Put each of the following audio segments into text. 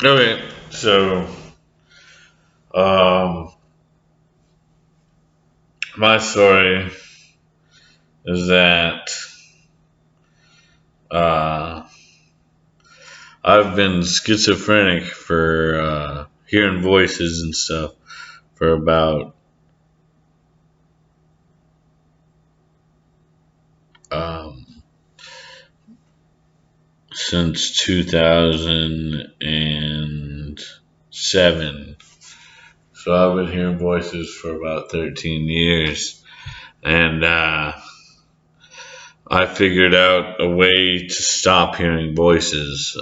Okay, so um, my story is that uh, I've been schizophrenic for hearing voices and stuff for about um, since 2007. So I've been hearing voices for about 13 years, and I figured out a way to stop hearing voices.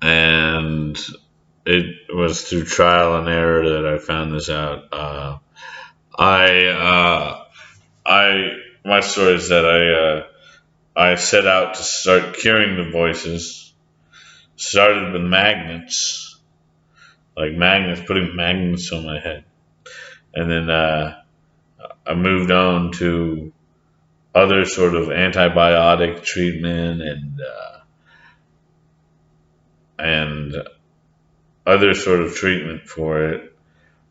And it was through trial and error that I found this out. I, I, my story is that I set out to start curing the voices. Started with magnets, like magnets, putting magnets on my head, and then I moved on to other sort of antibiotic treatment and other sort of treatment for it.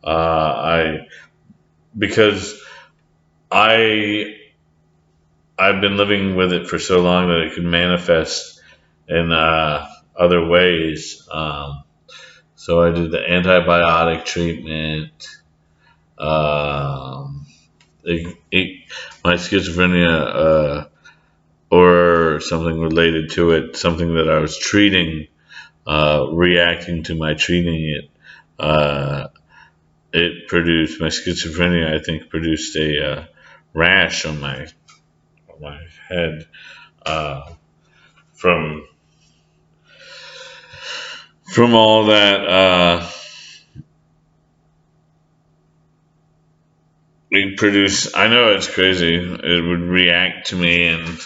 I because I I've been living with it for so long that it could manifest in other ways. So I did the antibiotic treatment. Um, my schizophrenia or something related to it, something that I was treating, reacting to my treating it. Uh, it produced my schizophrenia. I think produced a rash on my head uh, from all that it produced. I know it's crazy. It would react to me, and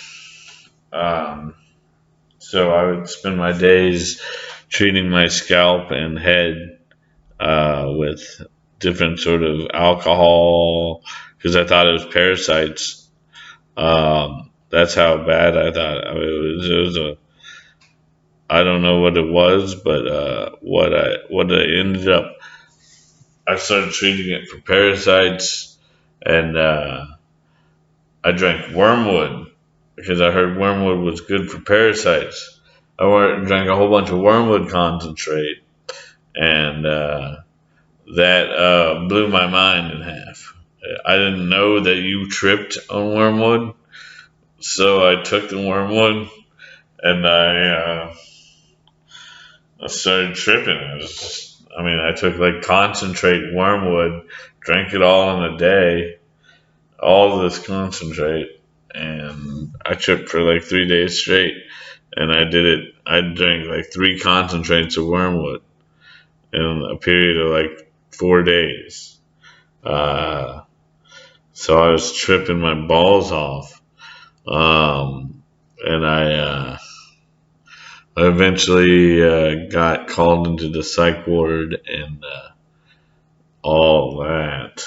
um, so I would spend my days treating my scalp and head with different sort of alcohol because I thought it was parasites. That's how bad I thought. I mean, it was a. I don't know what it was, but what I ended up. I started treating it for parasites, and I drank wormwood because I heard wormwood was good for parasites. Drank a whole bunch of wormwood concentrate, and that blew my mind in half. I didn't know that you tripped on wormwood, so I took the wormwood and I started tripping. I mean, I took like concentrate wormwood, drank it all in a day, all this concentrate, and I tripped for like 3 days straight. And I did it. I drank like three concentrates of wormwood in a period of like 4 days. Uh, so I was tripping my balls off, and I eventually got called into the psych ward and all that.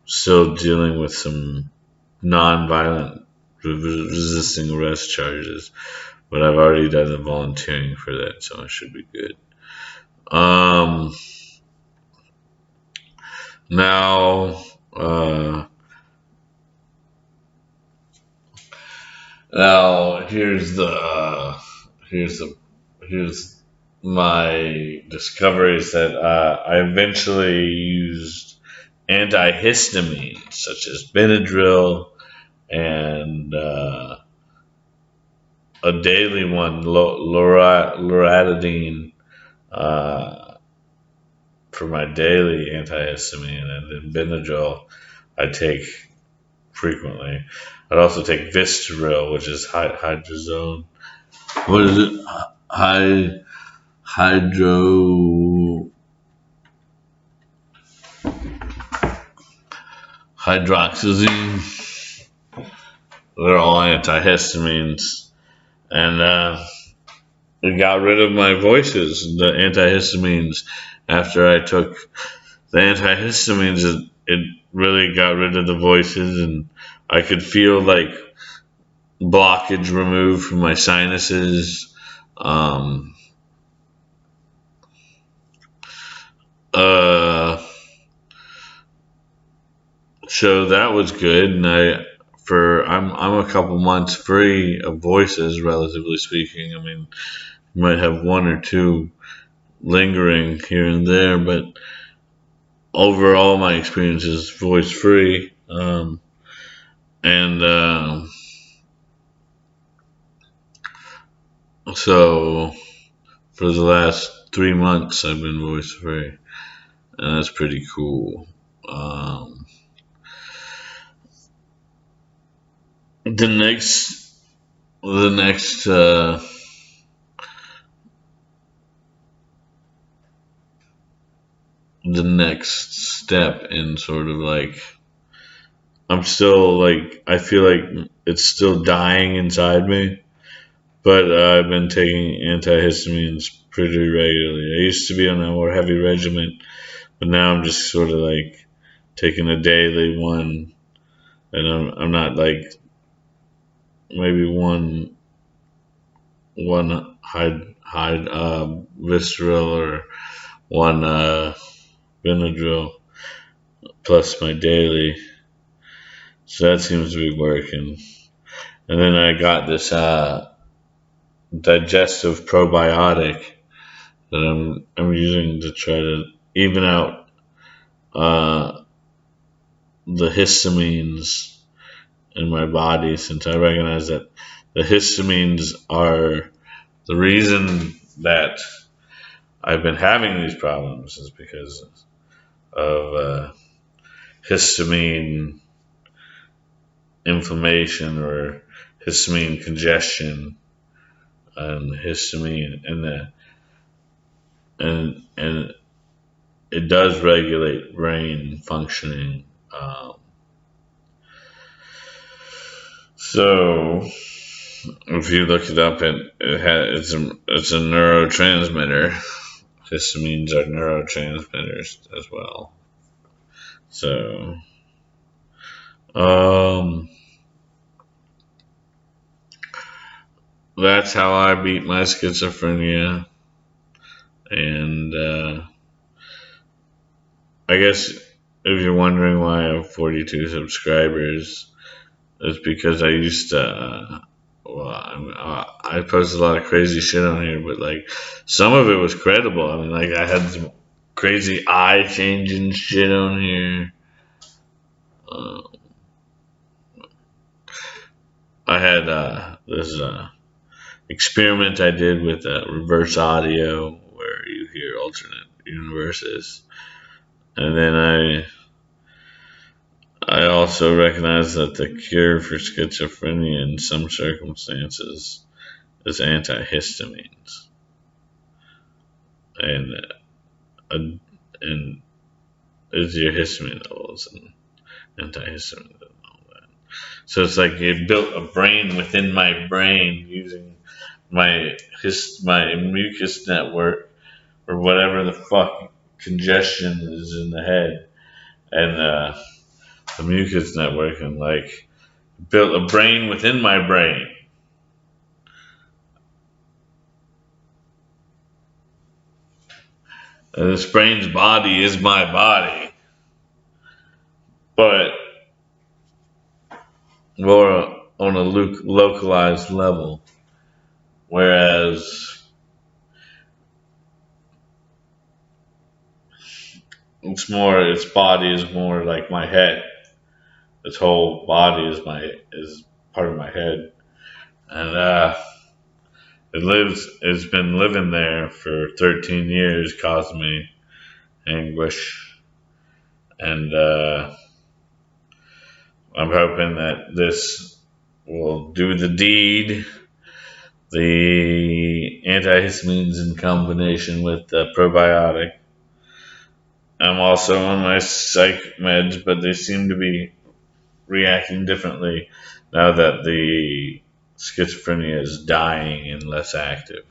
Still dealing with some non-violent resisting arrest charges, but I've already done the volunteering for that, so I should be good. Um, now, uh, now here's the here's my discoveries that I eventually used antihistamines such as Benadryl and a daily one, loratadine, uh, for my daily antihistamine, and then Benadryl I take frequently. I'd also take Vistaril, which is hydrazone. What is it? Hydro hydroxyzine. They're all antihistamines, and it got rid of my voices. The antihistamines. After I took the antihistamines, it really got rid of the voices, and I could feel like blockage removed from my sinuses. Um, uh, so that was good, and I'm a couple months free of voices, relatively speaking. I mean, you might have one or two lingering here and there, but overall, my experience is voice free. And so for the last 3 months, I've been voice free, and that's pretty cool. Um, the next, the next, the next step in sort of like, I'm still like, I feel like it's still dying inside me, but I've been taking antihistamines pretty regularly. I used to be on a more heavy regimen, but now I'm just sort of like taking a daily one, and I'm not like maybe one hide visceral or one Benadryl plus my daily, so that seems to be working. And then I got this digestive probiotic that I'm using to try to even out uh, the histamines in my body, since I recognize that the histamines are the reason that I've been having these problems is because of histamine inflammation or histamine congestion and histamine and it does regulate brain functioning. Um, so if you look it up, it's a neurotransmitter. Histamines are neurotransmitters as well. So um, that's how I beat my schizophrenia, and I guess if you're wondering why I have 42 subscribers, it's because I used to. I posted a lot of crazy shit on here, but like some of it was credible. I mean, like I had some crazy eye changing shit on here. Uh, I had this experiment I did with reverse audio, where you hear alternate universes, and then I also recognize that the cure for schizophrenia in some circumstances is antihistamines, and and is your histamine levels and antihistamines and all that. So it's like it built a brain within my brain using my mucus network or whatever the fuck congestion is in the head, and the mucus network, and like built a brain within my brain. And this brain's body is my body, but more on a localized level. Whereas its body is more like my head. Its whole body is part of my head, and it's been living there for 13 years, causing me anguish, and I'm hoping that this will do the deed. The antihistamines in combination with the probiotic. I'm also on my psych meds, but they seem to be reacting differently now that the schizophrenia is dying and less active.